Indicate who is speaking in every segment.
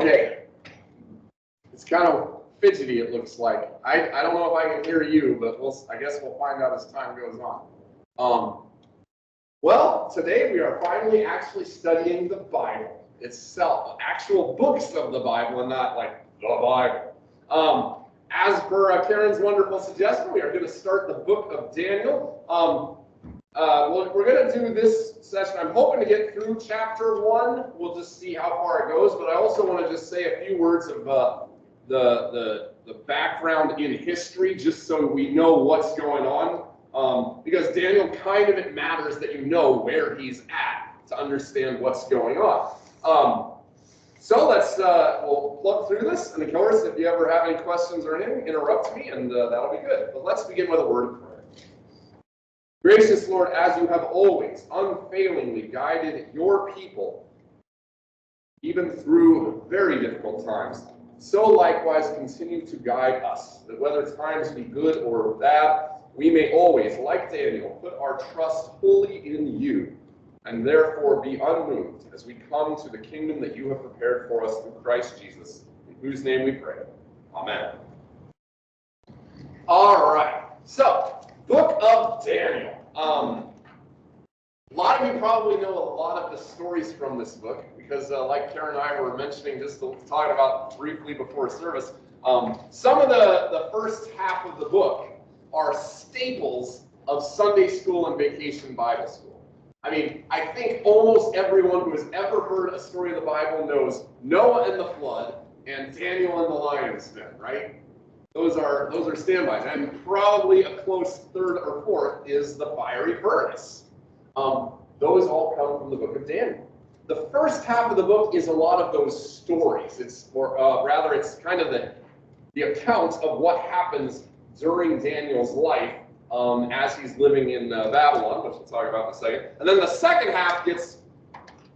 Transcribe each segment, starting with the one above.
Speaker 1: Okay. It's kind of fidgety, it looks like. I don't know if I can hear you, but I guess we'll find out as time goes on. Well, today we are finally actually studying the Bible itself, actual books of the Bible and not like the Bible. As per Karen's wonderful suggestion, we are going to start the book of Daniel. We're going to do this session. I'm hoping to get through chapter 1. We'll just see how far it goes, but I also want to just say a few words of the background in history, just so we know what's going on. Because Daniel, kind of, it matters that you know where he's at to understand what's going on. So we'll plug through this, and of course, if you ever have any questions or anything, interrupt me, and that'll be good. But let's begin with a word of prayer. Gracious Lord, as you have always unfailingly guided your people, even through very difficult times, so likewise continue to guide us, that whether times be good or bad, we may always, like Daniel, put our trust wholly in you, and therefore be unmoved as we come to the kingdom that you have prepared for us through Christ Jesus, in whose name we pray. Amen. All right, so book of Daniel. A lot of you probably know a lot of the stories from this book because, like Karen and I were mentioning, just talking about briefly before service, some of the first half of the book are staples of Sunday school and vacation Bible school. I mean, I think almost everyone who has ever heard a story of the Bible knows Noah and the flood and Daniel and the lion's den, right? Those are standbys, and probably a close third or fourth is the fiery furnace. Those all come from the book of Daniel. The first half of the book is a lot of those stories. It's rather it's kind of the account of what happens during Daniel's life as he's living in Babylon, which we'll talk about in a second. And then the second half gets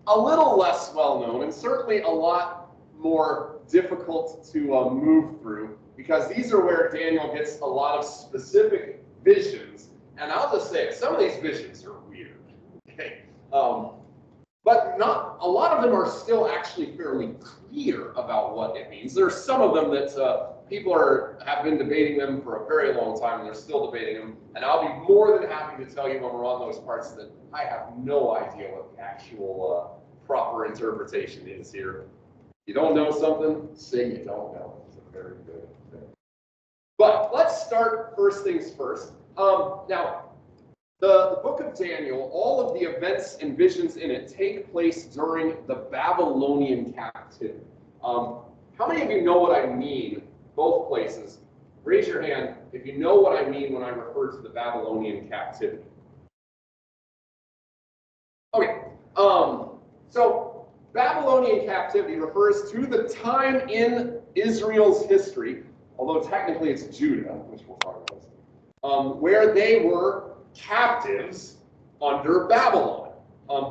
Speaker 1: a little less well known and certainly a lot more difficult to move through, because these are where Daniel gets a lot of specific visions. And I'll just say it, some of these visions are weird. Okay? But not a lot of them are still actually fairly clear about what it means. There are some of them that people have been debating them for a very long time, and they're still debating them. And I'll be more than happy to tell you when we're on those parts that I have no idea what the actual proper interpretation is here. You don't know something, say you don't know. It's a very good thing. But let's start first things first. Now, the book of Daniel, all of the events and visions in it take place during the Babylonian captivity. How many of you know what I mean, both places? Raise your hand if you know what I mean when I refer to the Babylonian captivity. Okay, so Babylonian captivity refers to the time in Israel's history, although technically it's Judah, which we'll talk about, where they were captives under Babylon.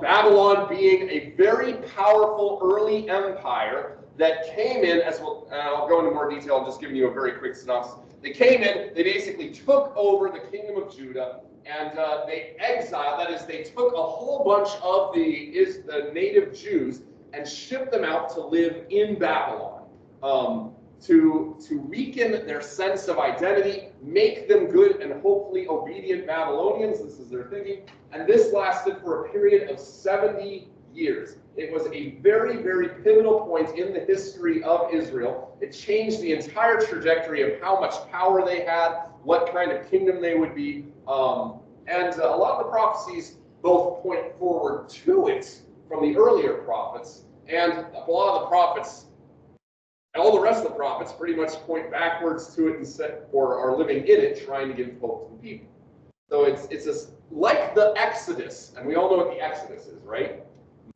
Speaker 1: Babylon being a very powerful early empire that came in, as well, I'll go into more detail, I'm just giving you a very quick synopsis. They came in, they basically took over the kingdom of Judah, and they exiled, that is, they took a whole bunch of the native Jews and shipped them out to live in Babylon. To weaken their sense of identity, make them good and hopefully obedient Babylonians. This is their thinking. And this lasted for a period of 70 years. It was a very, very pivotal point in the history of Israel. It changed the entire trajectory of how much power they had, what kind of kingdom they would be. And a lot of the prophecies both point forward to it from the earlier prophets, and a lot of the prophets, all the rest of the prophets pretty much point backwards to it or are living in it, trying to give hope to the people. So it's like the Exodus, and we all know what the Exodus is, right?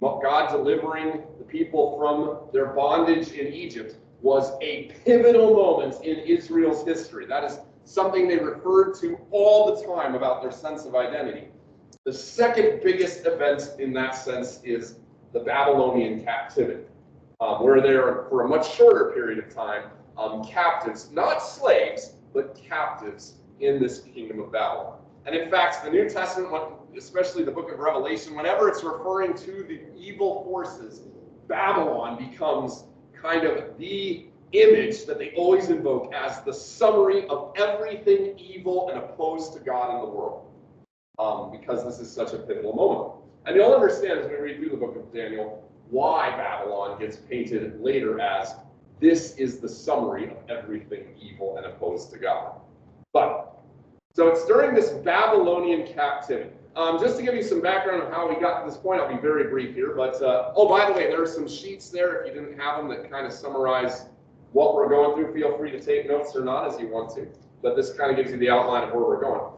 Speaker 1: God delivering the people from their bondage in Egypt was a pivotal moment in Israel's history. That is something they referred to all the time about their sense of identity. The second biggest event in that sense is the Babylonian captivity, where they're, for a much shorter period of time, captives, not slaves, but captives in this kingdom of Babylon. And in fact, the New Testament, especially the book of Revelation, whenever it's referring to the evil forces, Babylon becomes kind of the image that they always invoke as the summary of everything evil and opposed to God in the world, because this is such a pivotal moment. And you'll understand as we read through the book of Daniel why Babylon gets painted later as this is the summary of everything evil and opposed to God. But, so it's during this Babylonian captivity. Just to give you some background on how we got to this point, I'll be very brief here, but, oh, by the way, there are some sheets there, if you didn't have them, that kind of summarize what we're going through. Feel free to take notes or not as you want to, but this kind of gives you the outline of where we're going.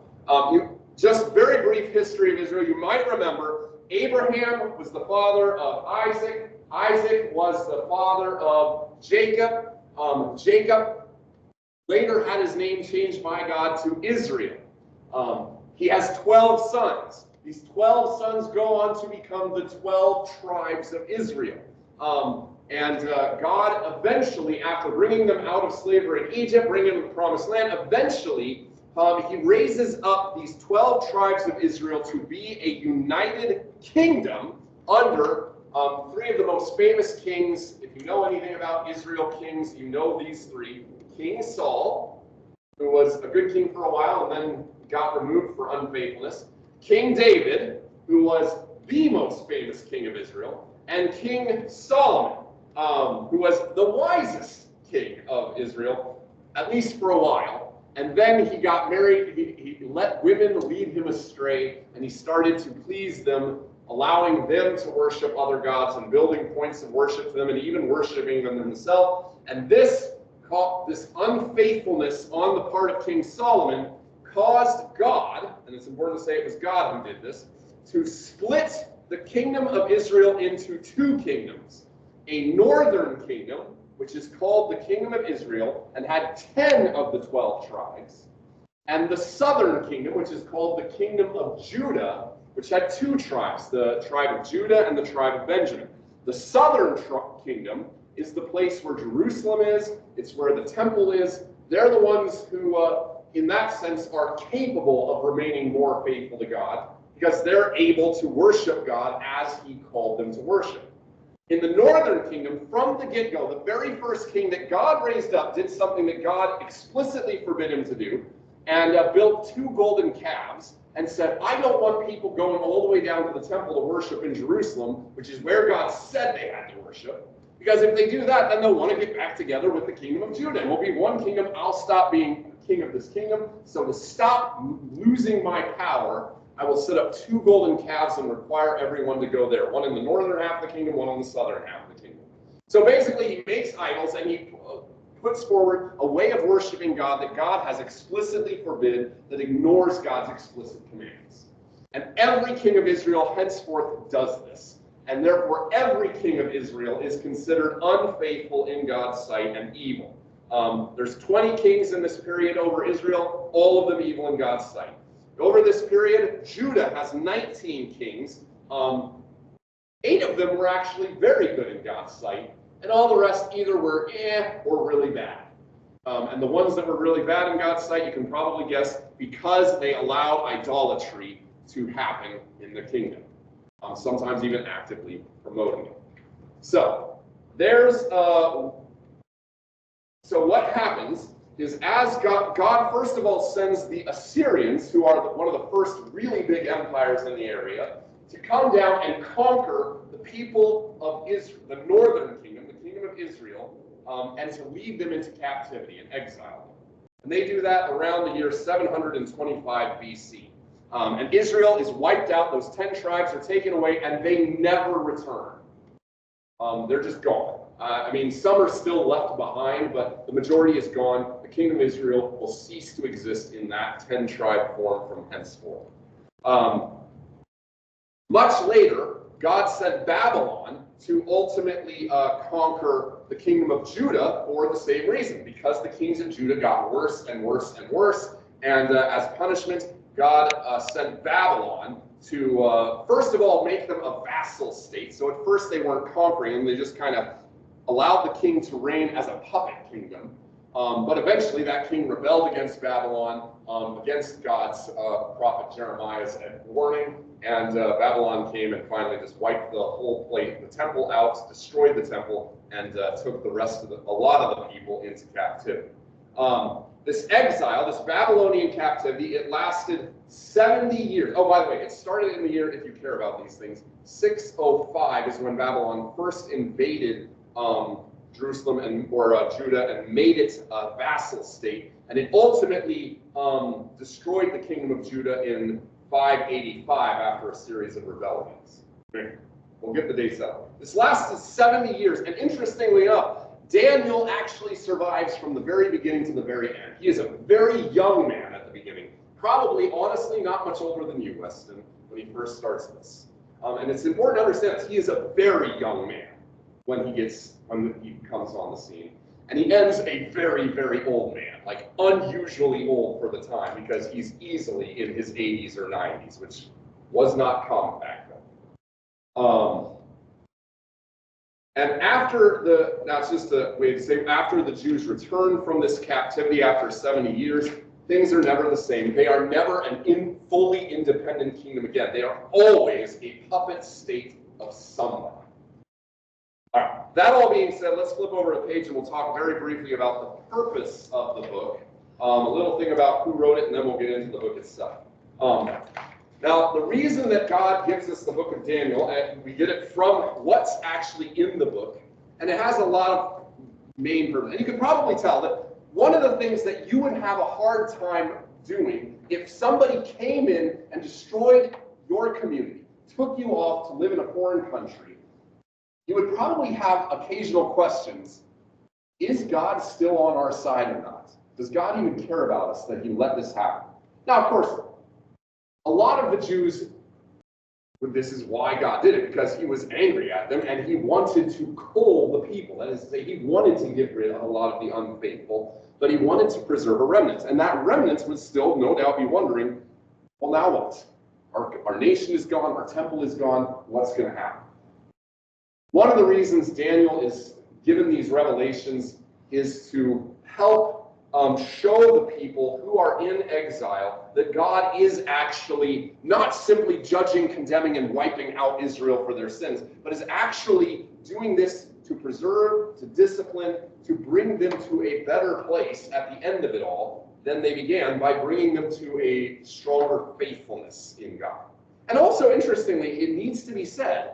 Speaker 1: Just very brief history of Israel. You might remember Abraham was the father of Isaac. Isaac was the father of Jacob. Jacob later had his name changed by God to Israel. He has 12 sons. These 12 sons go on to become the 12 tribes of Israel. God eventually, after bringing them out of slavery in Egypt, bringing them to the promised land, eventually he raises up these 12 tribes of Israel to be a united kingdom under three of the most famous kings. If you know anything about Israel kings, you know these three. King Saul, who was a good king for a while and then got removed for unfaithfulness. King David, who was the most famous king of Israel. And King Solomon, who was the wisest king of Israel, at least for a while. And then he got married, he let women lead him astray, and he started to please them, allowing them to worship other gods and building points of worship to them and even worshiping them himself. And this unfaithfulness on the part of King Solomon caused God, and it's important to say it was God who did this, to split the kingdom of Israel into two kingdoms. A northern kingdom, which is called the Kingdom of Israel, and had 10 of the 12 tribes, and the southern kingdom, which is called the Kingdom of Judah, which had 2 tribes, the tribe of Judah and the tribe of Benjamin. The southern kingdom is the place where Jerusalem is, it's where the temple is. They're the ones who, in that sense, are capable of remaining more faithful to God, because they're able to worship God as he called them to worship. In the northern kingdom, from the get-go, the very first king that God raised up did something that God explicitly forbid him to do, and built 2 golden calves, and said, I don't want people going all the way down to the temple to worship in Jerusalem, which is where God said they had to worship, because if they do that, then they'll want to get back together with the kingdom of Judah, and we'll be one kingdom. I'll stop being king of this kingdom, so to stop losing my power, I will set up 2 golden calves and require everyone to go there. One in the northern half of the kingdom, one on the southern half of the kingdom. So basically, he makes idols and he puts forward a way of worshiping God that God has explicitly forbid, that ignores God's explicit commands. And every king of Israel henceforth does this. And therefore, every king of Israel is considered unfaithful in God's sight and evil. There's 20 kings in this period over Israel, all of them evil in God's sight. Over this period, Judah has 19 kings. 8 of them were actually very good in God's sight, and all the rest either were or really bad. And the ones that were really bad in God's sight, you can probably guess, because they allowed idolatry to happen in the kingdom, sometimes even actively promoting it. So what happens is, as God first of all sends the Assyrians, who are one of the first really big empires in the area, to come down and conquer the people of Israel, the northern kingdom, the kingdom of Israel, and to lead them into captivity and exile. And they do that around the year 725 BC. And Israel is wiped out, those 10 tribes are taken away, and they never return. They're just gone. I mean, some are still left behind, but the majority is gone. The kingdom of Israel will cease to exist in that 10-tribe form from henceforth. Much later, God sent Babylon to ultimately conquer the kingdom of Judah for the same reason, because the kings of Judah got worse and worse and worse. And as punishment, God sent Babylon to, first of all, make them a vassal state. So at first they weren't conquering them, they just kind of allowed the king to reign as a puppet kingdom. But eventually that king rebelled against Babylon, against God's prophet Jeremiah's warning, and Babylon came and finally just wiped the whole the temple out, destroyed the temple, and took the rest of a lot of the people into captivity. This exile, this Babylonian captivity, it lasted 70 years. Oh, by the way, it started in the year, if you care about these things, 605 is when Babylon first invaded Jerusalem or Judah and made it a vassal state. And it ultimately destroyed the kingdom of Judah in 585 after a series of rebellions. Okay. We'll get the dates out. This lasted 70 years. And interestingly enough, Daniel actually survives from the very beginning to the very end. He is a very young man at the beginning. Probably, honestly, not much older than you, Weston, when he first starts this. And it's important to understand this. He is a very young man when he comes on the scene. And he ends a very, very old man, like unusually old for the time, because he's easily in his 80s or 90s, which was not common back then. And after that's just a way to say, after the Jews return from this captivity after 70 years, things are never the same. They are never an fully independent kingdom again. They are always a puppet state of someone. All right, that all being said, let's flip over a page and we'll talk very briefly about the purpose of the book. A little thing about who wrote it, and then we'll get into the book itself. Now, the reason that God gives us the book of Daniel, and we get it from what's actually in the book, and it has a lot of main purpose. And you can probably tell that one of the things that you would have a hard time doing if somebody came in and destroyed your community, took you off to live in a foreign country, you would probably have occasional questions. Is God still on our side or not? Does God even care about us that he let this happen? Now, of course, a lot of the Jews, this is why God did it, because he was angry at them and he wanted to cull the people. That is to say, he wanted to get rid of a lot of the unfaithful, but he wanted to preserve a remnant. And that remnant would still, no doubt, be wondering, well, now what? Our nation is gone, our temple is gone, what's going to happen? One of the reasons Daniel is given these revelations is to help show the people who are in exile that God is actually not simply judging, condemning, and wiping out Israel for their sins, but is actually doing this to preserve, to discipline, to bring them to a better place at the end of it all than they began, by bringing them to a stronger faithfulness in God. And also, interestingly, it needs to be said,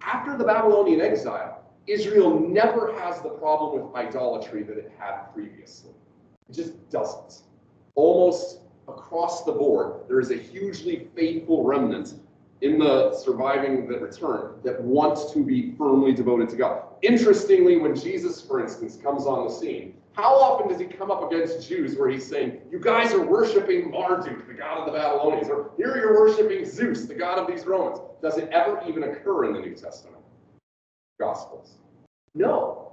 Speaker 1: after the Babylonian exile, Israel never has the problem with idolatry that it had previously. It just doesn't. Almost across the board, there is a hugely faithful remnant in the surviving that return that wants to be firmly devoted to God. Interestingly, when Jesus, for instance, comes on the scene, how often does he come up against Jews where he's saying, you guys are worshiping Marduk, the god of the Babylonians, or here you're worshiping Zeus, the god of these Romans? Does it ever even occur in the New Testament Gospels? No.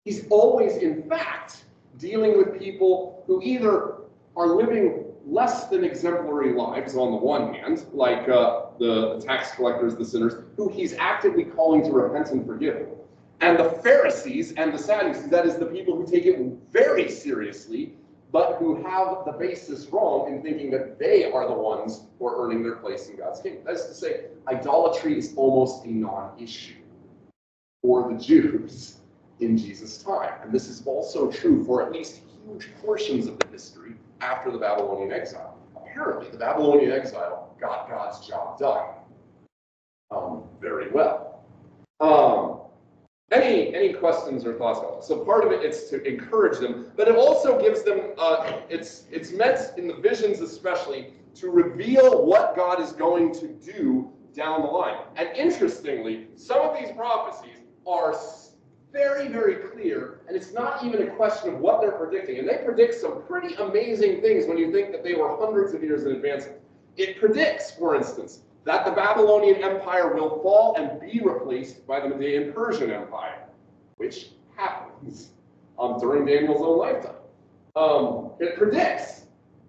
Speaker 1: He's always, in fact, dealing with people who either are living less than exemplary lives on the one hand, like the tax collectors, the sinners, who he's actively calling to repent and forgive. And the Pharisees and the Sadducees, that is the people who take it very seriously, but who have the basis wrong in thinking that they are the ones who are earning their place in God's kingdom. That is to say, idolatry is almost a non-issue for the Jews in Jesus' time. And this is also true for at least huge portions of the history after the Babylonian exile. Apparently, the Babylonian exile got God's job done very well. Any questions or thoughts about this? So part of it's to encourage them, but it also gives them, it's meant in the visions especially to reveal what God is going to do down the line. And interestingly, some of these prophecies are very, very clear, and it's not even a question of what they're predicting. And they predict some pretty amazing things when you think that they were hundreds of years in advance. It predicts, for instance, that the Babylonian Empire will fall and be replaced by the Median Persian Empire, which happens during Daniel's own lifetime. It predicts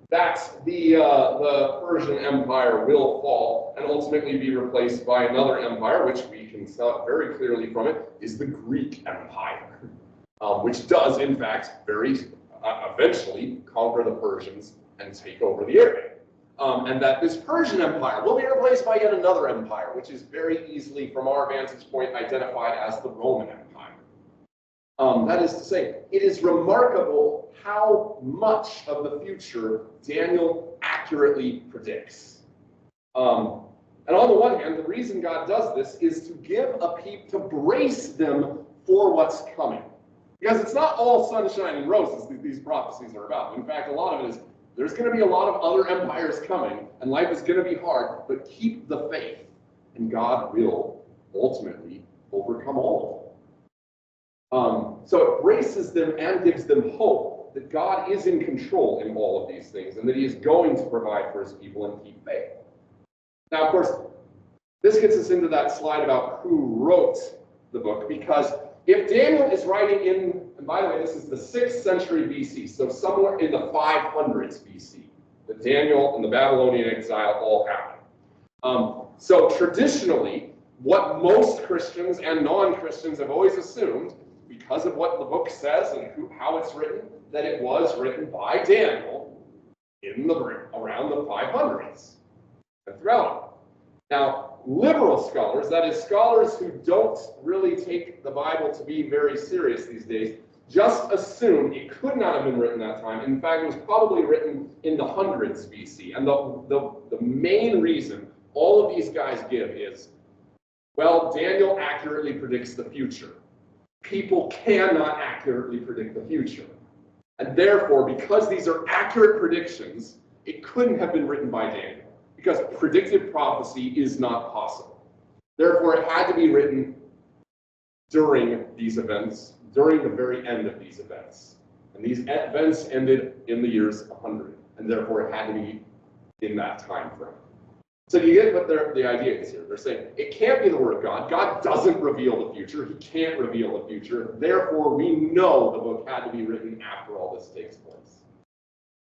Speaker 1: that the Persian Empire will fall and ultimately be replaced by another empire, which we can tell very clearly from it is the Greek Empire, which does, in fact, very eventually conquer the Persians and take over the area. And that this Persian Empire will be replaced by yet another empire, which is very easily, from our vantage point, identified as the Roman Empire. That is to say, it is remarkable how much of the future Daniel accurately predicts. And on the one hand, the reason God does this is to give a people, to brace them for what's coming. Because it's not all sunshine and roses that these prophecies are about. In fact, a lot of it is, there's going to be a lot of other empires coming, and life is going to be hard, but keep the faith, and God will ultimately overcome all of them. So it braces them and gives them hope that God is in control in all of these things, and that he is going to provide for his people and keep faith. Now, of course, this gets us into that slide about who wrote the book, because if Daniel is writing in, and by the way, this is the 6th century BC, so somewhere in the 500s BC, that Daniel and the Babylonian exile all happened. So traditionally, what most Christians and non-Christians have always assumed, because of what the book says and how it's written, that it was written by Daniel around the 500s and throughout. Now, liberal scholars, that is, scholars who don't really take the Bible to be very serious these days, just assume it could not have been written that time. In fact, it was probably written in the hundreds BC. And the main reason all of these guys give is, well, Daniel accurately predicts the future. People cannot accurately predict the future. And therefore, because these are accurate predictions, it couldn't have been written by Daniel, because predictive prophecy is not possible. Therefore, it had to be written during these events, during the very end of these events. And these events ended in the years 100, and therefore it had to be in that time frame. So you get what the idea is here. They're saying it can't be the word of God. God doesn't reveal the future. He can't reveal the future. Therefore, we know the book had to be written after all this takes place.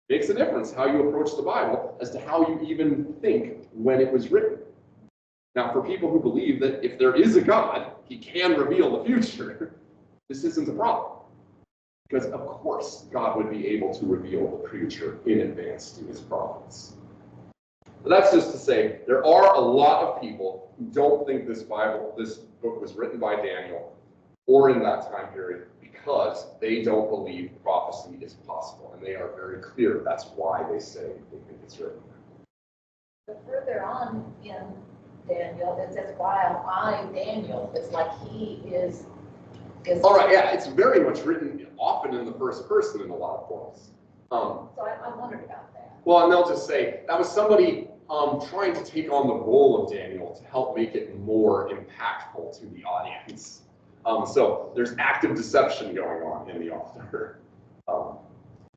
Speaker 1: Makes a difference how you approach the Bible as to how you even think when it was written. Now, for people who believe that if there is a God, he can reveal the future, this isn't a problem. Because, of course, God would be able to reveal the future in advance to his prophets. But that's just to say, there are a lot of people who don't think this book was written by Daniel or in that time period because they don't believe prophecy is possible. And they are very clear that's why they say they think it's written.
Speaker 2: But further on in Daniel, it says, while I, Daniel, it's like he is
Speaker 1: all right, yeah, it's very much written often in the first person in a lot of forms.
Speaker 2: So I wondered about that.
Speaker 1: Well, and they'll just say, that was somebody trying to take on the role of Daniel to help make it more impactful to the audience. So there's active deception going on in the author.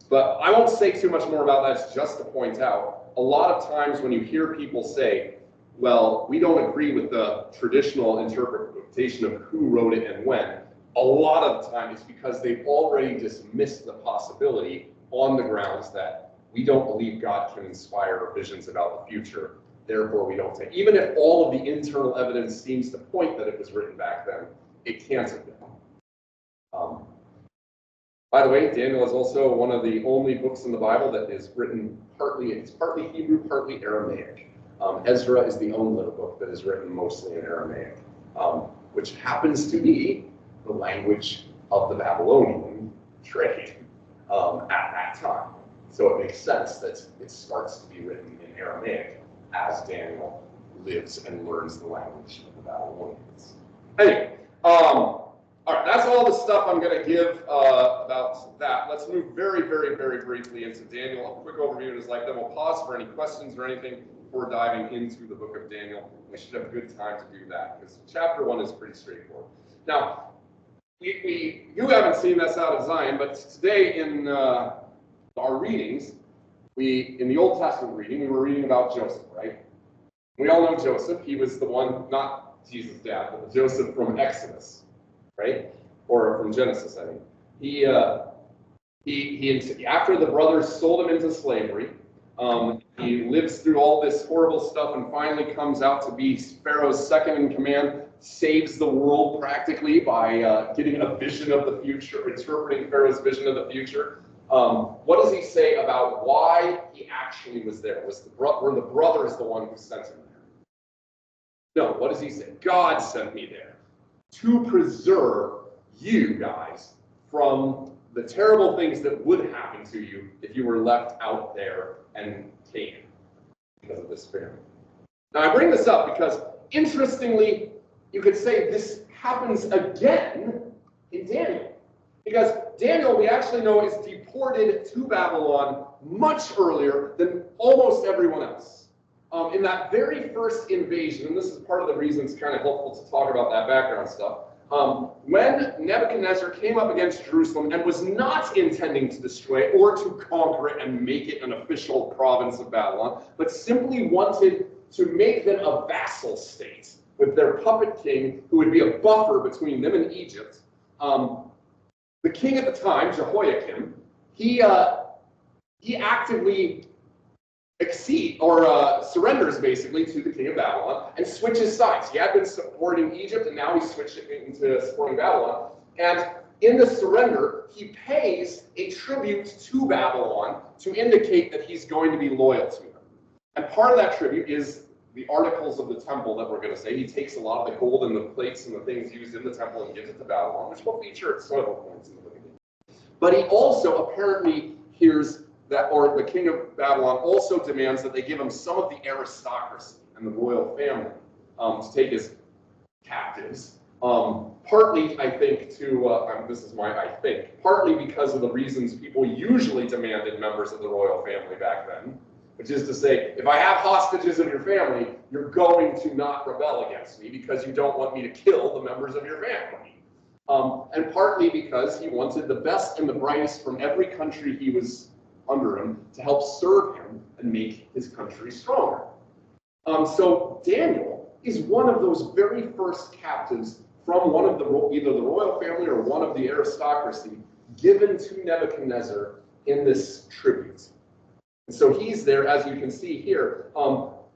Speaker 1: But I won't say too much more about that. It's just to point out, a lot of times when you hear people say, well, we don't agree with the traditional interpretation of who wrote it and when, a lot of the time it's because they've already dismissed the possibility on the grounds that we don't believe God can inspire visions about the future. Therefore, we don't take. Even if all of the internal evidence seems to point that it was written back then, it can't have been. By the way, Daniel is also one of the only books in the Bible that is written it's partly Hebrew, partly Aramaic. Ezra is the only book that is written mostly in Aramaic, which happens to be the language of the Babylonian trade at that time. So it makes sense that it starts to be written in Aramaic as Daniel lives and learns the language of the Babylonians. Anyway, all right, that's all the stuff I'm going to give about that. Let's move very, very, very briefly into Daniel. A quick overview of his life, then we'll pause for any questions or anything before diving into the book of Daniel. We should have a good time to do that because chapter 1 is pretty straightforward. Now, you haven't seen this out of Zion, but today in our readings, in the Old Testament reading, we were reading about Joseph, right? We all know Joseph. He was the one, not Jesus' dad, but Joseph from Exodus, right? Or from Genesis, I think. He after the brothers sold him into slavery, he lives through all this horrible stuff and finally comes out to be Pharaoh's second in command, saves the world practically by getting a vision of the future, interpreting Pharaoh's vision of the future. What does he say about why he actually was there? Were the brothers the one who sent him there? No, what does he say? God sent me there to preserve you guys from the terrible things that would happen to you if you were left out there and taken because of this famine. Now I bring this up because, interestingly, you could say this happens again in Daniel. Because Daniel, we actually know, is deported to Babylon much earlier than almost everyone else. In that very first invasion, and this is part of the reason it's kind of helpful to talk about that background stuff, when Nebuchadnezzar came up against Jerusalem and was not intending to destroy or to conquer it and make it an official province of Babylon, but simply wanted to make them a vassal state with their puppet king who would be a buffer between them and Egypt, the king at the time, Jehoiakim, he actively surrenders basically to the king of Babylon and switches sides. He had been supporting Egypt and now he's switched into supporting Babylon. And in the surrender, he pays a tribute to Babylon to indicate that he's going to be loyal to them. And part of that tribute is the articles of the temple that we're going to say. He takes a lot of the gold and the plates and the things used in the temple and gives it to Babylon, which will feature at several points in the book. But he also apparently hears that, or the king of Babylon also demands that they give him some of the aristocracy and the royal family to take as captives. Partly, I think, this is my I think, partly because of the reasons people usually demanded members of the royal family back then, which is to say, if I have hostages of your family, you're going to not rebel against me because you don't want me to kill the members of your family. And partly because he wanted the best and the brightest from every country he was under him to help serve him and make his country stronger. So Daniel is one of those very first captives from one of either the royal family or one of the aristocracy given to Nebuchadnezzar in this tribute. And so he's there, as you can see here,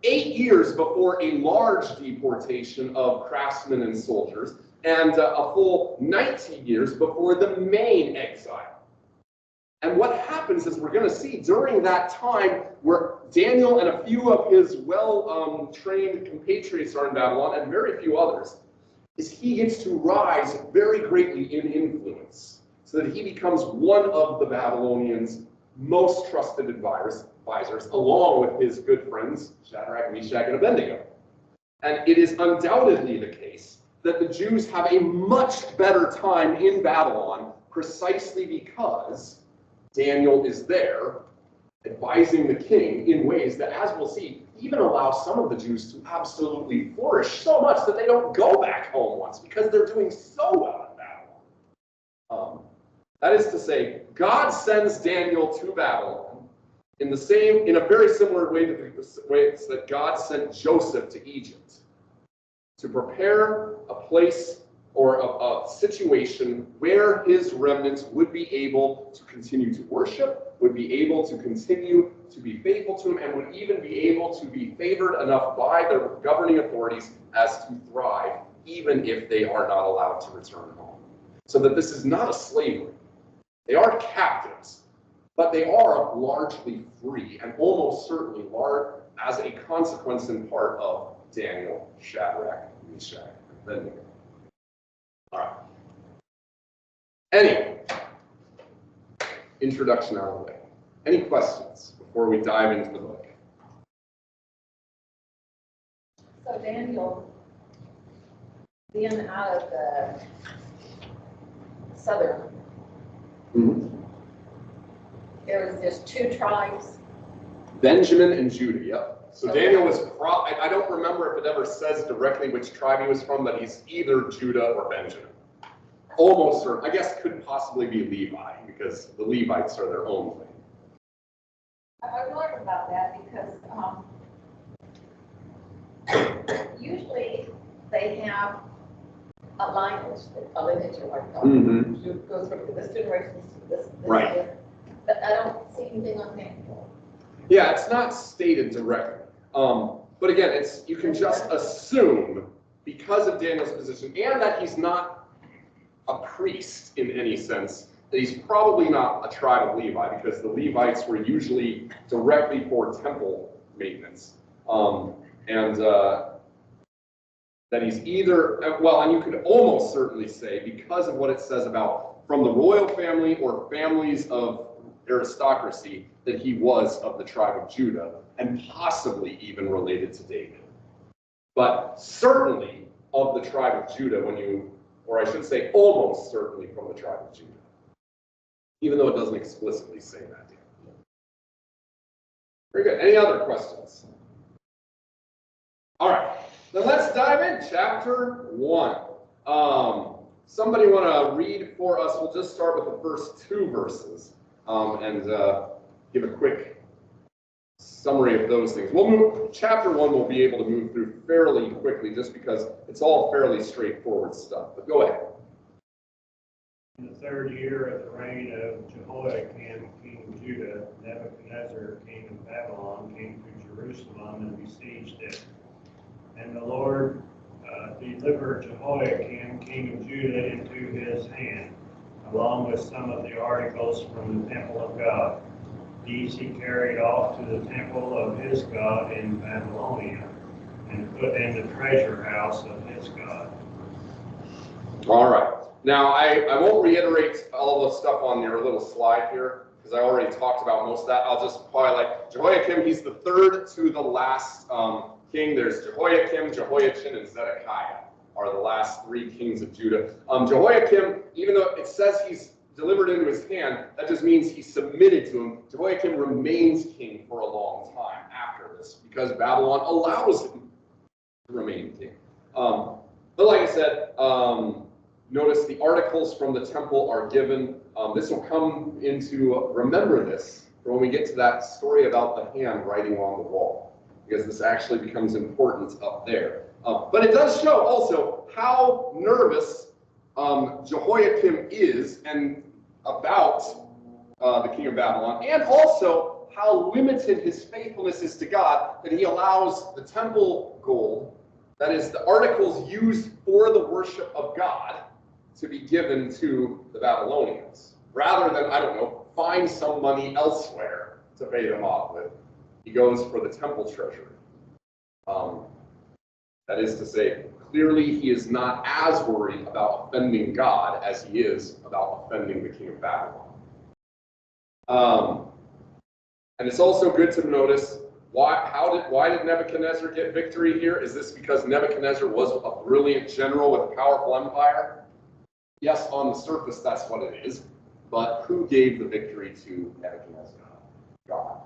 Speaker 1: 8 years before a large deportation of craftsmen and soldiers, and a full 19 years before the main exile. And what happens is we're going to see during that time where Daniel and a few of his well-trained compatriots are in Babylon, and very few others, is he gets to rise very greatly in influence, so that he becomes one of the Babylonians' most trusted advisors, along with his good friends, Shadrach, Meshach, and Abednego. And it is undoubtedly the case that the Jews have a much better time in Babylon precisely because Daniel is there advising the king in ways that, as we'll see, even allow some of the Jews to absolutely flourish so much that they don't go back home once because they're doing so well in Babylon. That is to say, God sends Daniel to Babylon in a very similar way to the ways that God sent Joseph to Egypt, to prepare a place or a situation where his remnants would be able to continue to worship, would be able to continue to be faithful to him, and would even be able to be favored enough by the governing authorities as to thrive, even if they are not allowed to return home. So that this is not a slavery. They are captives, but they are largely free, and almost certainly large as a consequence in part of Daniel, Shadrach, Meshach, and Abednego. All right. Anyway, introduction out of the way. Any questions before we dive into the book?
Speaker 2: So Daniel, being out of the southern, there was just 2 tribes.
Speaker 1: Benjamin and Judah, yep. So Daniel was, I don't remember if it ever says directly which tribe he was from, but he's either Judah or Benjamin. Almost certain. I guess could possibly be Levi, because the Levites are their own thing.
Speaker 2: I wondered about that because usually they have a lineage, a lineage or what it goes from this generation to this
Speaker 1: right.
Speaker 2: But I don't see anything on Daniel.
Speaker 1: Yeah, it's not stated directly. But again, you can just assume because of Daniel's position and that he's not a priest in any sense, that he's probably not a tribe of Levi, because the Levites were usually directly for temple maintenance. That he's either, well, and you could almost certainly say, because of what it says about from the royal family or families of aristocracy, that he was of the tribe of Judah, and possibly even related to David. But certainly of the tribe of Judah, or I should say almost certainly from the tribe of Judah, even though it doesn't explicitly say that. Very good. Any other questions? All right, then let's dive in. Chapter 1. Somebody want to read for us? We'll just start with the first 2 verses and give a quick summary of those things. Chapter 1 we'll be able to move through fairly quickly just because it's all fairly straightforward stuff. But go ahead.
Speaker 3: In the 3rd year of the reign of Jehoiakim, king of Judah, Nebuchadnezzar, king of Babylon, came to Jerusalem and besieged it. And the Lord delivered Jehoiakim, king of Judah, into his hand, along with some of the articles from the temple of God. These he carried off to the temple of his God in Babylonia, and put in the treasure house of his God.
Speaker 1: All right. Now, I won't reiterate all the stuff on your little slide here, because I already talked about most of that. I'll just highlight Jehoiakim. He's the 3rd to the last king. There's Jehoiakim, Jehoiachin, and Zedekiah are the last 3 kings of Judah. Jehoiakim, even though it says he's delivered into his hand, that just means he submitted to him. Jehoiakim remains king for a long time after this, because Babylon allows him to remain king. But like I said, notice the articles from the temple are given. This will come into, remember this, for when we get to that story about the hand writing on the wall, because this actually becomes important up there. But it does show also how nervous Jehoiakim is and about the king of Babylon, and also how limited his faithfulness is to God, that he allows the temple gold, that is the articles used for the worship of God, to be given to the Babylonians, rather than, I don't know, find some money elsewhere to pay them off with. He goes for the temple treasury. That is to say, clearly he is not as worried about offending God as he is about offending the king of Babylon. And it's also good to notice why did Nebuchadnezzar get victory here? Is this because Nebuchadnezzar was a brilliant general with a powerful empire? Yes, on the surface, that's what it is. But who gave the victory to Nebuchadnezzar? God.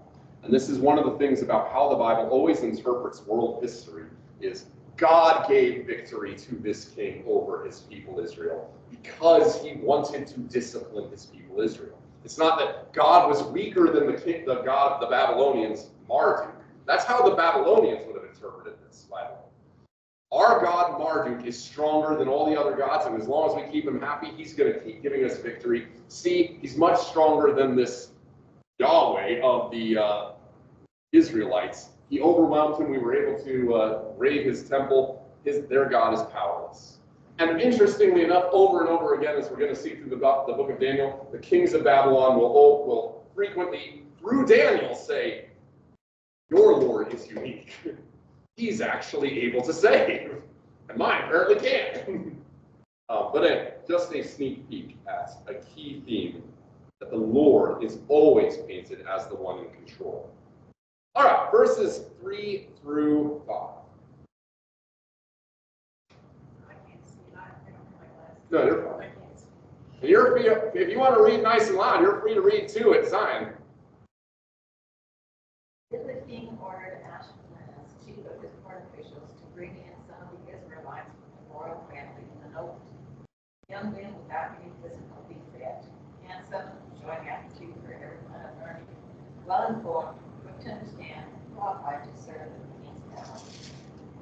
Speaker 1: And this is one of the things about how the Bible always interprets world history, is God gave victory to this king over his people Israel because he wanted to discipline his people Israel. It's not that God was weaker than the God of the Babylonians, Marduk. That's how the Babylonians would have interpreted this, by the way. Our God, Marduk, is stronger than all the other gods, and as long as we keep him happy, he's going to keep giving us victory. See, he's much stronger than this Yahweh of the Israelites. He overwhelmed him. We were able to raid his temple. Their God is powerless. And interestingly enough, over and over again, as we're going to see through the book of Daniel, the kings of Babylon will frequently, through Daniel, say, your Lord is unique. He's actually able to save, and mine apparently can't. But just a sneak peek at a key theme, that the Lord is always painted as the one in control. All right, verses 3 through 5.
Speaker 2: I can't see it. I don't have my glasses.
Speaker 1: No, you're fine.
Speaker 2: I can't see.
Speaker 1: And you're free, if you want to read nice and loud, you're free to read too at Zion.
Speaker 2: Then the king ordered Ashpenaz, chief of his court officials, to bring in some of the Israelites from the royal family in the nobles. Young men without any physical defect, handsome, showing aptitude for every kind of learning, well informed, quick to understand, and qualified to serve in the king's palace.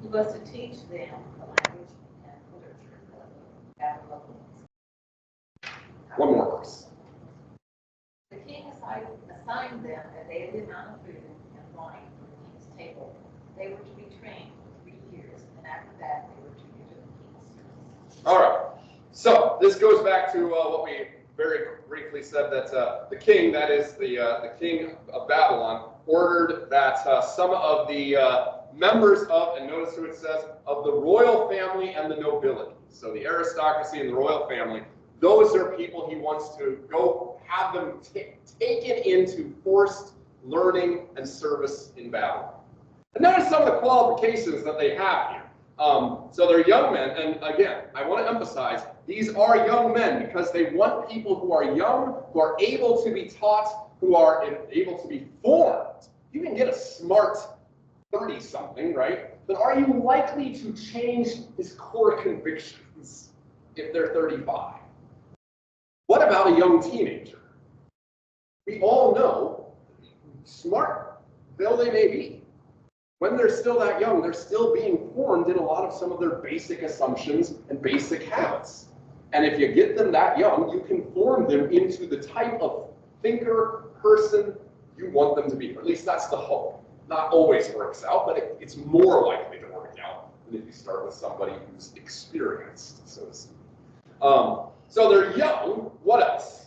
Speaker 2: He was to teach them the language and literature of the Babylonians.
Speaker 1: One more verse.
Speaker 2: The king assigned them a daily amount of food and wine from the king's table. They were to be trained for 3 years, and after that they were to enter the king's service.
Speaker 1: All right. So this goes back to what we very briefly said, that the king, that is the king of Babylon, ordered that some of the members of, and notice who it says, of the royal family and the nobility. So the aristocracy and the royal family, those are people he wants to go have them taken into forced learning and service in Babylon. And notice some of the qualifications that they have here. So they're young men, and again, I want to emphasize, these are young men because they want people who are young, who are able to be taught, who are able to be formed. You can get a smart 30-something, right? But are you likely to change his core convictions if they're 35? What about a young teenager? We all know, smart though they may be, when they're still that young, they're still being formed in a lot of some of their basic assumptions and basic habits. And if you get them that young, you can form them into the type of thinker, person you want them to be. Or at least that's the hope. Not always works out, but it's more likely to work out than if you start with somebody who's experienced, so to speak. So they're young. What else?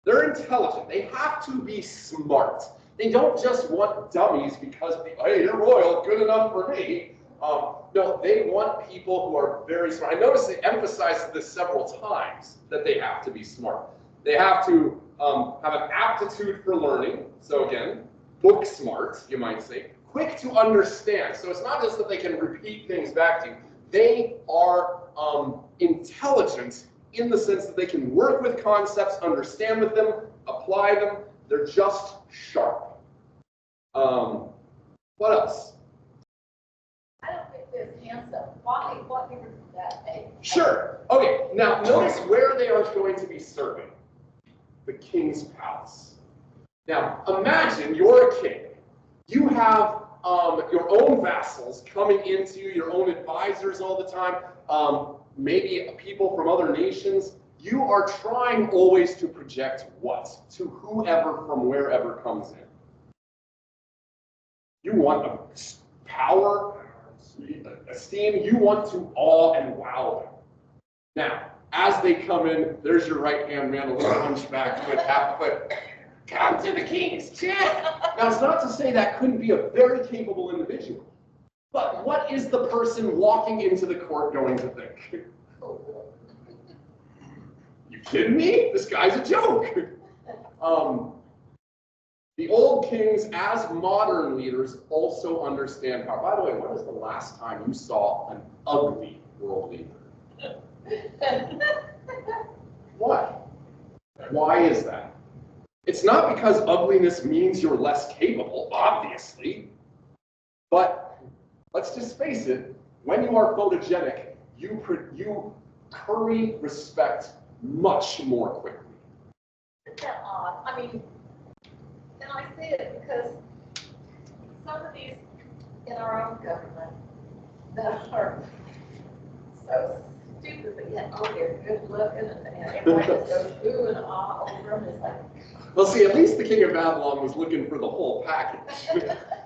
Speaker 1: They're intelligent. They have to be smart. They don't just want dummies because, hey, you're royal, good enough for me. No, they want people who are very smart. I noticed they emphasized this several times, that they have to be smart. They have to have an aptitude for learning. So again, book smart, you might say. Quick to understand. So it's not just that they can repeat things back to you. They are intelligent in the sense that they can work with concepts, understand with them, apply them. They're just sharp. What else?
Speaker 2: I don't think there's handsome. Why? What year is that age?
Speaker 1: Sure. Okay, now notice where they are going to be serving. The king's palace. Now, imagine you're a king. You have your own vassals coming into you, your own advisors all the time, maybe people from other nations. You are trying always to project what? To whoever from wherever comes in. You want a power, esteem. You want to awe and wow them. Now, as they come in, there's your right-hand man, a little hunchback with half a foot. Come to the king's chair. Now, it's not to say that couldn't be a very capable individual. But what is the person walking into the court going to think? You kidding me? This guy's a joke. The old kings, as modern leaders, also understand power. By the way, when was the last time you saw an ugly world leader? Why? Why is that? It's not because ugliness means you're less capable, obviously. But let's just face it, when you are photogenic, you curry respect much more quickly.
Speaker 2: Isn't that odd? I mean, and I say it because some of these in our own government that are so stupid, but yet, oh, they're good looking, and everybody just goes ooh and ah over them. It's like,
Speaker 1: well, see, at least the king of Babylon was looking for the whole package.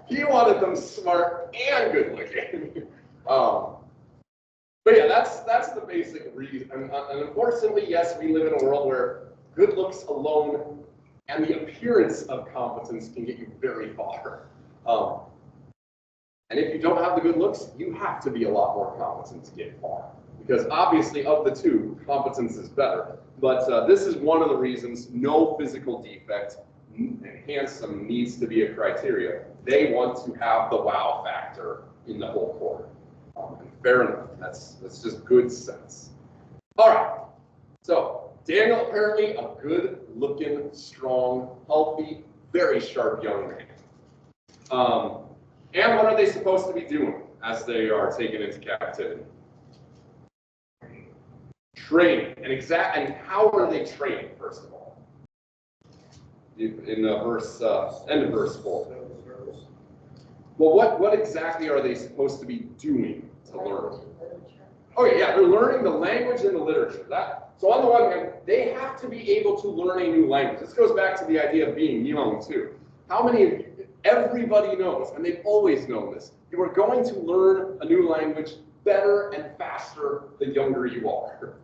Speaker 1: He wanted them smart and good looking. But yeah, that's the basic reason. And unfortunately, yes, we live in a world where good looks alone and the appearance of competence can get you very far. And if you don't have the good looks, you have to be a lot more competent to get far. Because obviously, of the two, competence is better. But this is one of the reasons no physical defect, and handsome needs to be a criteria. They want to have the wow factor in the whole court. And fair enough. That's just good sense. All right. So Daniel, apparently a good-looking, strong, healthy, very sharp young man. And what are they supposed to be doing as they are taken into captivity? Training. And how are they training, first of all? In the verse, end of verse 4. Well, what exactly are they supposed to be doing to learn? Okay, yeah, they're learning the language and the literature. So on the one hand, they have to be able to learn a new language. This goes back to the idea of being young, too. How many of you, everybody knows, and they've always known this, you are going to learn a new language better and faster the younger you are.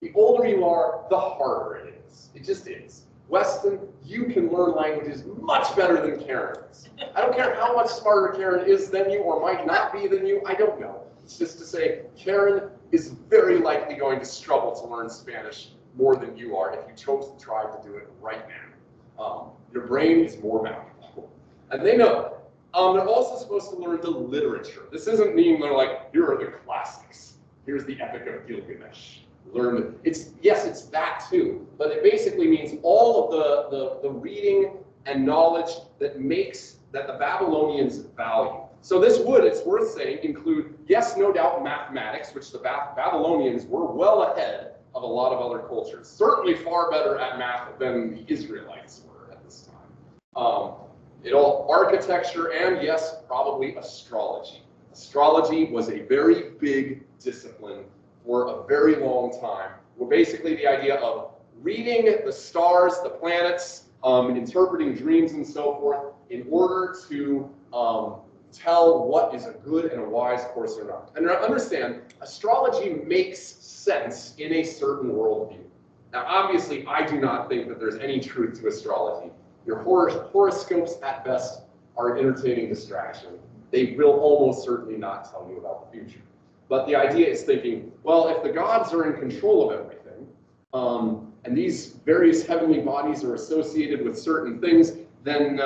Speaker 1: The older you are, the harder it is. It just is. Weston, you can learn languages much better than Karen is. I don't care how much smarter Karen is than you or might not be than you, I don't know. It's just to say Karen is very likely going to struggle to learn Spanish more than you are if you chose to try to do it right now. Your brain is more malleable. And they know that. They're also supposed to learn the literature. This doesn't mean they're like, here are the classics. Here's the Epic of Gilgamesh. Learn yes, it's that too, but it basically means all of the reading and knowledge that makes that the Babylonians value. So this would, it's worth saying, include, yes, no doubt, mathematics, which the Babylonians were well ahead of a lot of other cultures. Certainly far better at math than the Israelites were at this time. Architecture, and yes, probably astrology. Astrology was a very big discipline for a very long time. Were basically the idea of reading the stars, the planets, interpreting dreams and so forth in order to tell what is a good and a wise course or not. And understand, astrology makes sense in a certain worldview. Now, obviously, I do not think that there's any truth to astrology. Your horoscopes, at best, are an entertaining distraction. They will almost certainly not tell you about the future. But the idea is thinking, well, if the gods are in control of everything, and these various heavenly bodies are associated with certain things, then,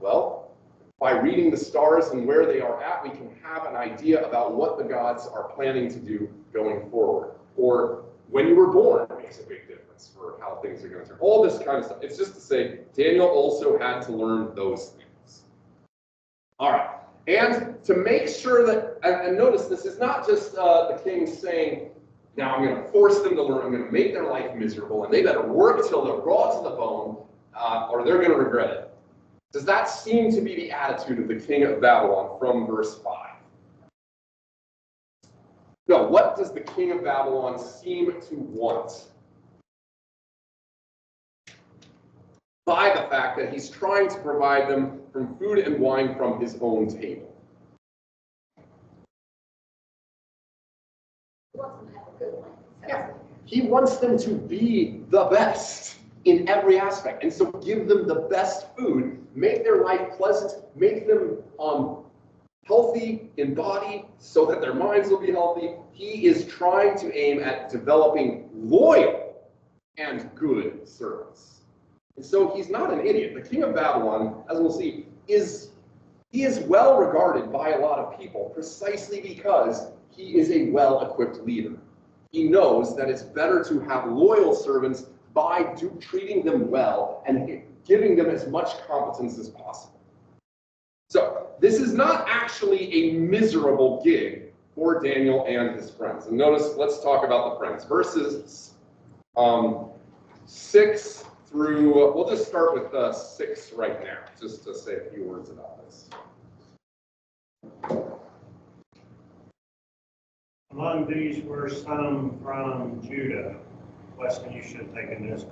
Speaker 1: well, by reading the stars and where they are at, we can have an idea about what the gods are planning to do going forward. Or when you were born makes a big difference for how things are going to turn. All this kind of stuff. It's just to say, Daniel also had to learn those things. All right. And to make sure that, and notice this is not just the king saying, now I'm going to force them to learn, I'm going to make their life miserable, and they better work till they're raw to the bone, or they're going to regret it. Does that seem to be the attitude of the king of Babylon from verse 5? No, what does the king of Babylon seem to want? By the fact that he's trying to provide them from food and wine from his own table.
Speaker 2: He wants them to have a good life.
Speaker 1: Yeah. He wants them to be the best in every aspect. And so give them the best food, make their life pleasant, make them healthy in body so that their minds will be healthy. He is trying to aim at developing loyal and good servants. And so he's not an idiot. The king of Babylon, as we'll see, he is well regarded by a lot of people precisely because he is a well-equipped leader. He knows that it's better to have loyal servants by treating them well and giving them as much competence as possible. So this is not actually a miserable gig for Daniel and his friends. And notice, let's talk about the friends. Verses 6 through, we'll just start with 6 right now, just to say a few words about this.
Speaker 3: Among these were some from Judah. Weston, you should have taken this.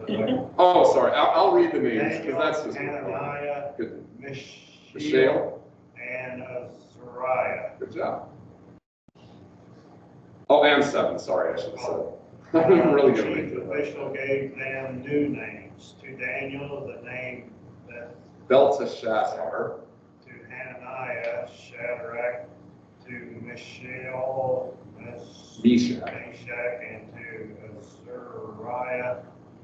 Speaker 1: Oh, sorry. I'll read the names because that's just
Speaker 3: Hananiah,
Speaker 1: good.
Speaker 3: Mishael, and Azariah.
Speaker 1: Good job. Oh, and 7. Sorry, I should have said. I'm really
Speaker 3: The
Speaker 1: good.
Speaker 3: chief official gave them new names. To Daniel, the name
Speaker 1: Belteshazzar.
Speaker 3: to Hananiah, Shadrach, to Mishael,
Speaker 1: Meshach.
Speaker 3: and to Azariah,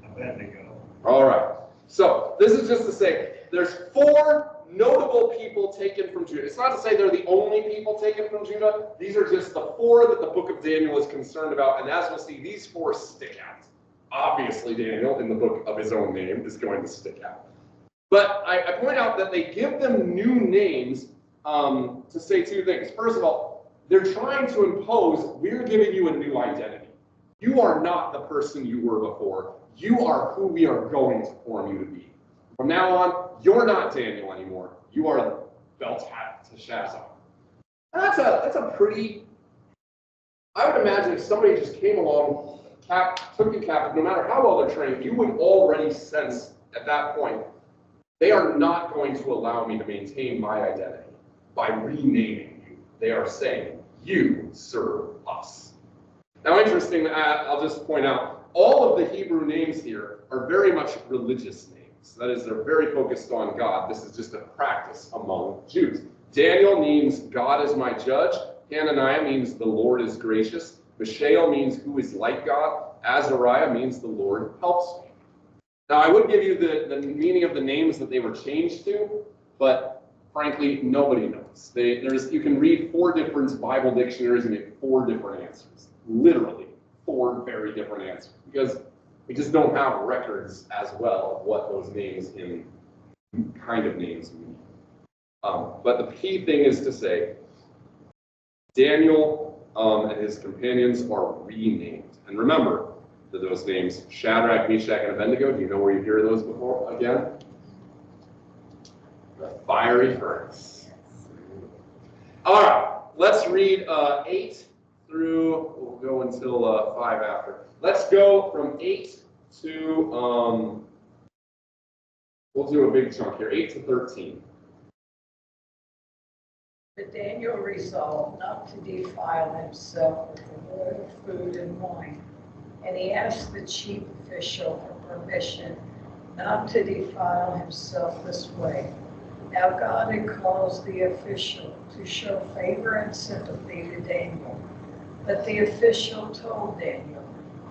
Speaker 3: Abednego.
Speaker 1: All right. So this is just to say there's 4 notable people taken from Judah. It's not to say they're the only people taken from Judah. These are just the 4 that the book of Daniel is concerned about. And as we'll see, these 4 stick out. Obviously, Daniel, in the book of his own name, is going to stick out. But I point out that they give them new names to say 2 things. First of all, they're trying to impose, we're giving you a new identity. You are not the person you were before. You are who we are going to form you to be. From now on, you're not Daniel anymore. You are Belteshazzar. And that's a pretty, I would imagine if somebody just came along, took you captive, no matter how well they're trained, you would already sense at that point, they are not going to allow me to maintain my identity by renaming you. They are saying, you serve us. Now, interesting, I'll just point out, all of the Hebrew names here are very much religious names. That is, they're very focused on God. This is just a practice among Jews. Daniel means God is my judge. Hananiah means the Lord is gracious. Mishael means who is like God. Azariah means the Lord helps me. Now, I would give you the meaning of the names that they were changed to, but frankly, nobody knows. You can read 4 different Bible dictionaries and get 4 different answers. Literally, 4 very different answers, because we just don't have records as well of what those names in kind of names mean. But the key thing is to say, Daniel and his companions are renamed. And remember that those names, Shadrach, Meshach, and Abednego, do you know where you hear those before again? The fiery furnace. All right, let's read 8 through, we'll go until 5 after. Let's go from 8 to, we'll do a big chunk here, 8 to 13.
Speaker 4: But Daniel resolved not to defile himself with the royal food and wine, and he asked the chief official for permission not to defile himself this way. Now God had caused the official to show favor and sympathy to Daniel. But the official told Daniel,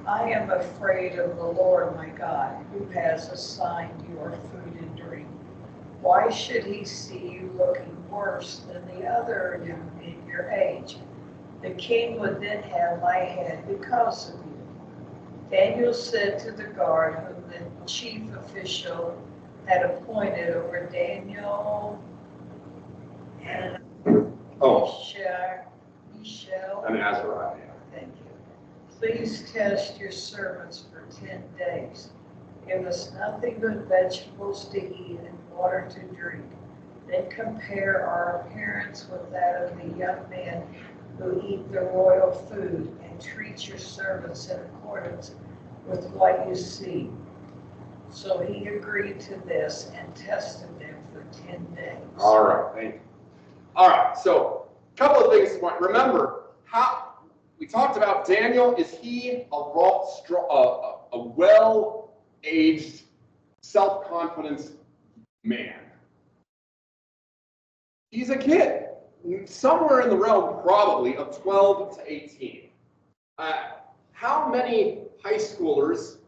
Speaker 4: I am afraid of the Lord my God, who has assigned your food and drink. Why should he see you looking worse than the other in your age? The king would then have my head because of you. Daniel said to the guard whom the chief official had appointed over Daniel and Mishael
Speaker 1: And Azariah.
Speaker 4: Thank you. Please test your servants for 10 days. Give us nothing but vegetables to eat and water to drink. Then compare our appearance with that of the young men who eat the royal food, and treat your servants in accordance with what you see. So he agreed to this and tested them for 10 days.
Speaker 1: All right, thank you. All right, so a couple of things to point. Remember, how we talked about Daniel. Is he a well-aged, self-confident man? He's a kid, somewhere in the realm probably of 12 to 18. How many high schoolers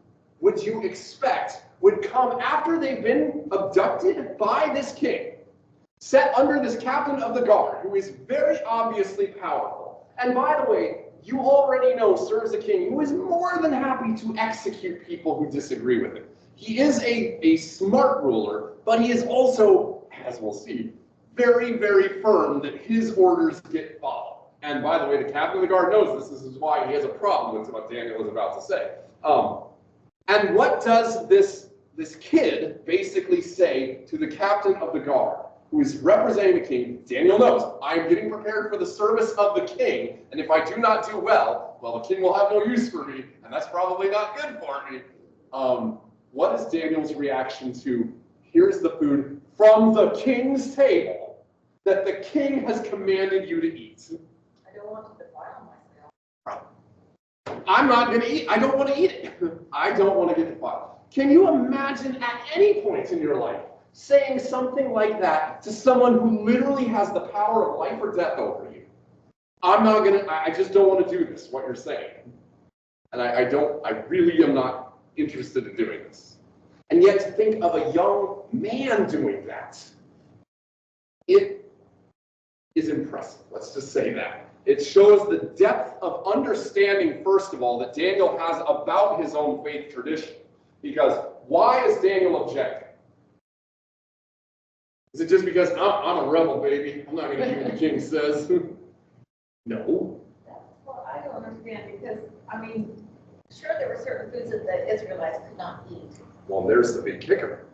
Speaker 1: would you expect would come after they've been abducted by this king, set under this captain of the guard, who is very obviously powerful? And by the way, you already know serves a king who is more than happy to execute people who disagree with him. He is a smart ruler, but he is also, as we'll see, very, very firm that his orders get followed. And by the way, the captain of the guard knows this. This is why he has a problem with what Daniel is about to say. And what does this kid basically say to the captain of the guard, who is representing the king? Daniel knows, I'm getting prepared for the service of the king, and if I do not do well, the king will have no use for me, and that's probably not good for me. What is Daniel's reaction to, here's the food from the king's table that the king has commanded you to eat?
Speaker 2: I don't want to defile myself.
Speaker 1: I'm not going to eat. I don't want to eat it. I don't want to get defiled. Can you imagine at any point in your life saying something like that to someone who literally has the power of life or death over you? I just don't want to do this, what you're saying. And I really am not interested in doing this. And yet to think of a young man doing that, it is impressive. Let's just say that. It shows the depth of understanding, first of all, that Daniel has about his own faith tradition. Because why is Daniel objecting? Is it just because I'm a rebel, baby? I'm not going to do what the king says. No.
Speaker 2: That's what I don't understand, because, sure, there were certain foods that the Israelites could not eat.
Speaker 1: Well, there's the big kicker.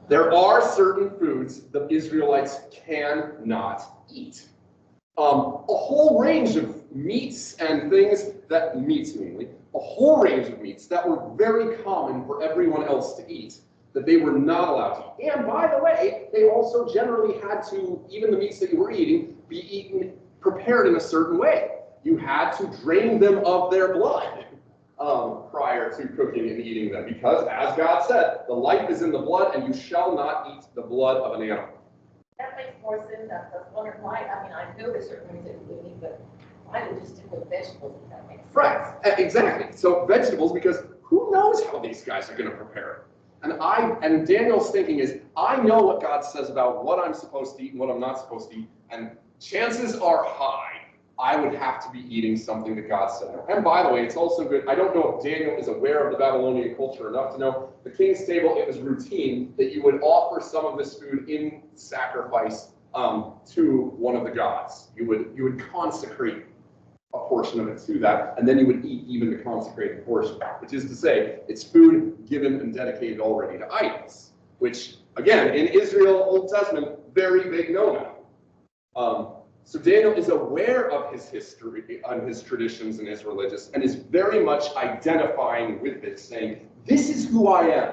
Speaker 1: There are certain foods the Israelites cannot eat. A whole range of meats and things a whole range of meats that were very common for everyone else to eat, that they were not allowed to eat. And by the way, they also generally had to, even the meats that you were eating, be prepared in a certain way. you had to drain them of their blood prior to cooking and eating them, because as God said, the life is in the blood, and you shall not eat the blood of an animal.
Speaker 2: That makes more sense. I was wondering why. I mean, I know there's certain things that we eat, but why did you just stick with vegetables? If that makes sense.
Speaker 1: Right, exactly. So vegetables, because who knows how these guys are going to prepare it? And Daniel's thinking is, I know what God says about what I'm supposed to eat and what I'm not supposed to eat, and chances are high I would have to be eating something that God said no. And by the way, it's also good, I don't know if Daniel is aware of the Babylonian culture enough to know, the king's table, it was routine that you would offer some of this food in sacrifice to one of the gods. You would consecrate a portion of it to that, and then you would eat even the consecrated portion, which is to say, it's food given and dedicated already to idols, which, again, in Israel, Old Testament, very big no-no. So Daniel is aware of his history and his traditions and his religious, and is very much identifying with it, saying, this is who I am.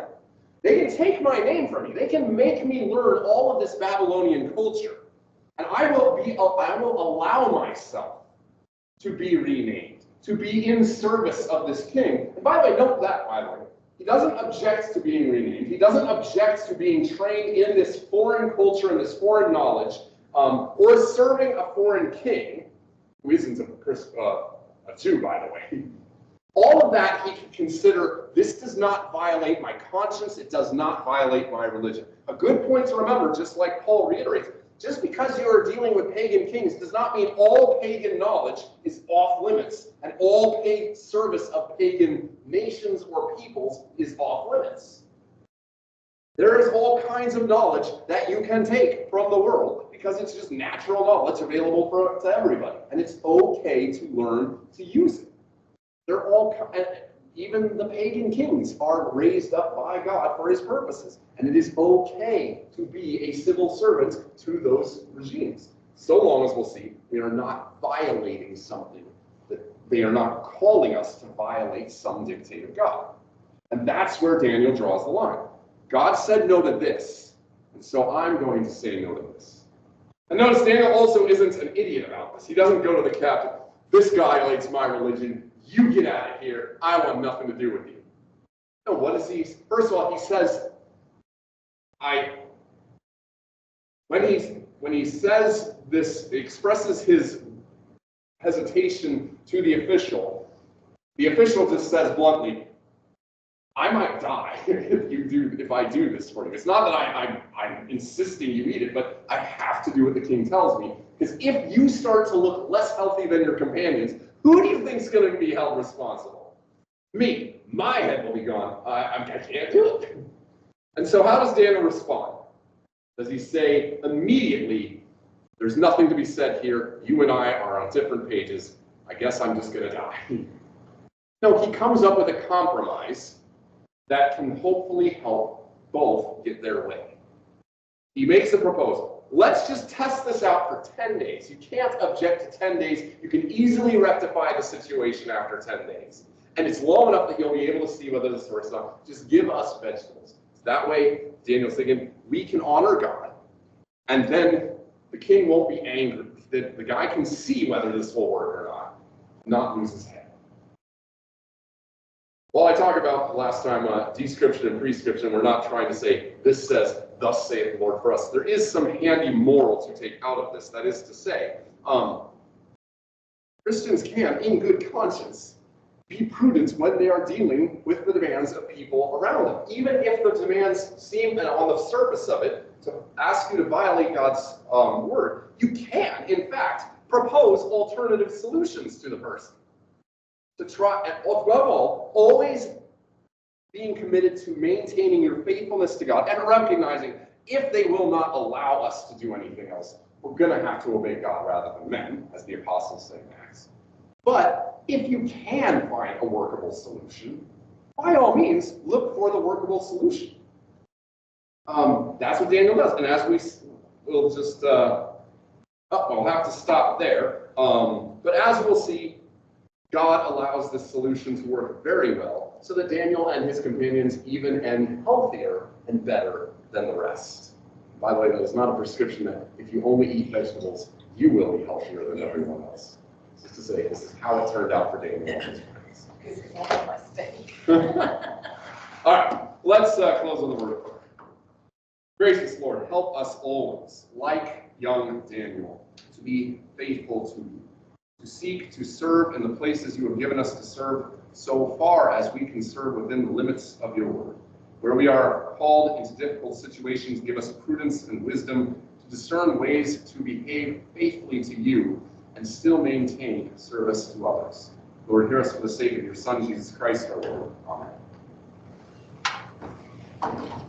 Speaker 1: They can take my name from me. They can make me learn all of this Babylonian culture, and I will allow myself to be renamed, to be in service of this king. And by the way, note that, by the way, he doesn't object to being renamed. He doesn't object to being trained in this foreign culture and this foreign knowledge, or serving a foreign king, who isn't a Jew, by the way. All of that he can consider, this does not violate my conscience, it does not violate my religion. A good point to remember, just like Paul reiterates, just because you are dealing with pagan kings does not mean all pagan knowledge is off limits, and all service of pagan nations or peoples is off limits. There is all kinds of knowledge that you can take from the world, because it's just natural knowledge available to everybody, and it's okay to learn to use it. They're all, even the pagan kings are raised up by God for his purposes, and it is okay to be a civil servant to those regimes, so long as we'll see we are not violating something, that they are not calling us to violate some dictate of God. And that's where Daniel draws the line. God said no to this, and so I'm going to say no to this. And notice Daniel also isn't an idiot about this. He doesn't go to the captain, this violates my religion, you get out of here, I want nothing to do with you. No, what does he, first of all, he says, when he says this, he expresses his hesitation to the official just says bluntly, I might die if I do this for you. It's not that I'm insisting you eat it, but I have to do what the king tells me. Because if you start to look less healthy than your companions, who do you think is going to be held responsible? Me. My head will be gone. I can't do it. And so how does Daniel respond? Does he say immediately, there's nothing to be said here, you and I are on different pages, I guess I'm just going to die? No, he comes up with a compromise that can hopefully help both get their way. He makes a proposal. Let's just test this out for 10 days. You can't object to 10 days. You can easily rectify the situation after 10 days. And it's long enough that you'll be able to see whether this works or not. Just give us vegetables. So that way, Daniel's thinking, we can honor God, and then the king won't be angry. The guy can see whether this will work or not lose his head. While I talk about last time description and prescription, we're not trying to say, this says, thus saith the Lord for us. There is some handy moral to take out of this. That is to say, Christians can, in good conscience, be prudent when they are dealing with the demands of people around them. Even if the demands seem, on the surface of it, to ask you to violate God's word, you can, in fact, propose alternative solutions to the person. To try, and above all, always being committed to maintaining your faithfulness to God and recognizing if they will not allow us to do anything else, we're going to have to obey God rather than men, as the apostles say in Acts. But if you can find a workable solution, by all means, look for the workable solution. That's what Daniel does. And as we'll just, we'll have to stop there. But as we'll see, God allows this solution to work very well, so that Daniel and his companions even end healthier and better than the rest. By the way, that is not a prescription that if you only eat vegetables, you will be healthier than everyone else. just to say this is how it turned out for Daniel and his friends.
Speaker 2: Because it's not a mistake.
Speaker 1: All right, let's close on the word of prayer. Gracious Lord, help us always, like young Daniel, to be faithful to you, to seek to serve in the places you have given us to serve so far as we can serve within the limits of your word. Where we are called into difficult situations, give us prudence and wisdom to discern ways to behave faithfully to you and still maintain service to others. Lord, hear us for the sake of your Son, Jesus Christ, our Lord. Amen.